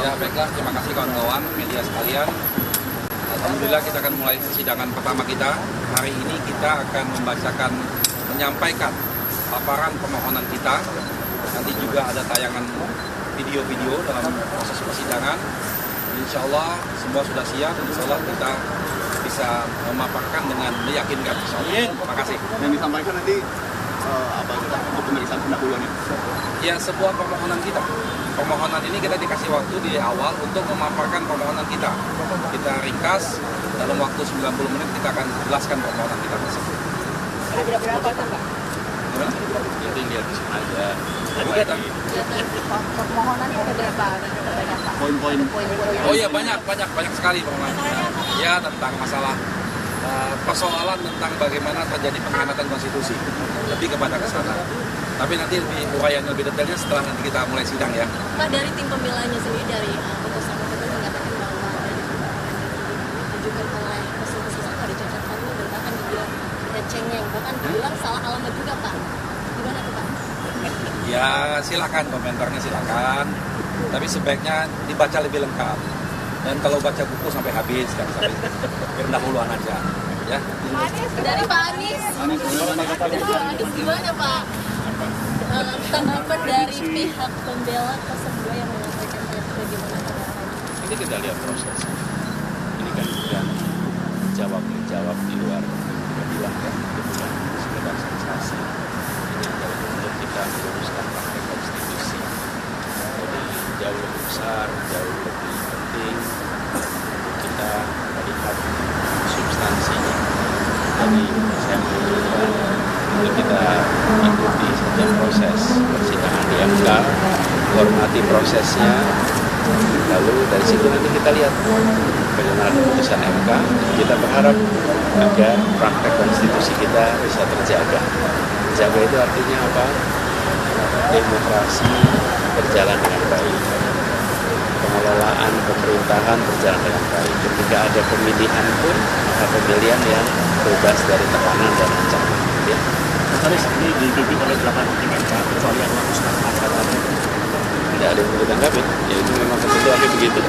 Ya baiklah, terima kasih kawan-kawan media sekalian. Alhamdulillah kita akan mulai persidangan pertama kita. Hari ini kita akan menyampaikan paparan permohonan kita. Nanti juga ada tayangan video-video dalam proses persidangan. Insya Allah semua sudah siap. Insya Allah kita bisa memaparkan dengan meyakinkan. Terima kasih. Yang disampaikan nanti apa kita untuk pemeriksaan pendahuluan itu? Ya, sebuah permohonan kita. Permohonan ini kita dikasih waktu di awal untuk memaparkan permohonan kita. Kita ringkas dalam waktu 90 menit kita akan jelaskan permohonan kita tersebut. Ada berapa Pak? Jadi lihat di sana aja. Permohonan itu ada berapa? Poin-poin. Oh iya, banyak sekali permohonan. Ya, tentang masalah persoalan tentang bagaimana terjadi pengkhianatan konstitusi. Lebih kepada ke sana. Tapi nanti uraian lebih detailnya setelah nanti kita mulai sidang ya. Pak, dari tim pembelanya sendiri dari putusan itu mengatakan bahwa diajukan oleh konstitusi dari cacat kami dan bahkan juga cengeng, bahkan dibilang salah alamat juga Pak. Gimana tuh Pak? Ya silakan, komentarnya silakan. Tapi sebaiknya dibaca lebih lengkap. Dan kalau baca buku sampai habis, jangan sampai pendahuluan aja. Ya. Dari Pak Anies gimana Pak? Tanggapan dari pihak pembela 02 yang mengatakan bagaimana pada ini kita lihat prosesnya. Ini kan jawab di luar pengadilan kan, itu bukan sekedar sensasi. Ini adalah untuk kita meluruskan praktek konstitusi. Jadi jauh lebih besar, jauh lebih penting untuk kita melihat substansinya. Jadi saya menunjukkan untuk kita ikuti saja proses persidangan di MK, hormati prosesnya, lalu dari situ nanti kita lihat bagaimana keputusan MK. Kita berharap agar praktek konstitusi kita bisa terjaga. Terjaga itu artinya apa? Demokrasi berjalan dengan baik, pengelolaan pemerintahan berjalan dengan baik. Ketika ada pemilihan pun, pemilihan yang bebas dari tekanan dan ancaman. Ya. Mas ini dipimpin oleh 8 hakim MK, kecuali yang melakukan angkatan. Tidak ada yang perlu ditanggapi, ya itu memang ketentuannya begitu.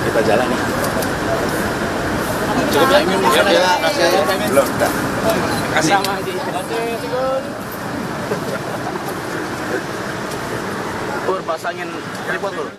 Kita jalani. Cukup ya? Belum, dah. Kasih. Pur, pasangin tripod dulu.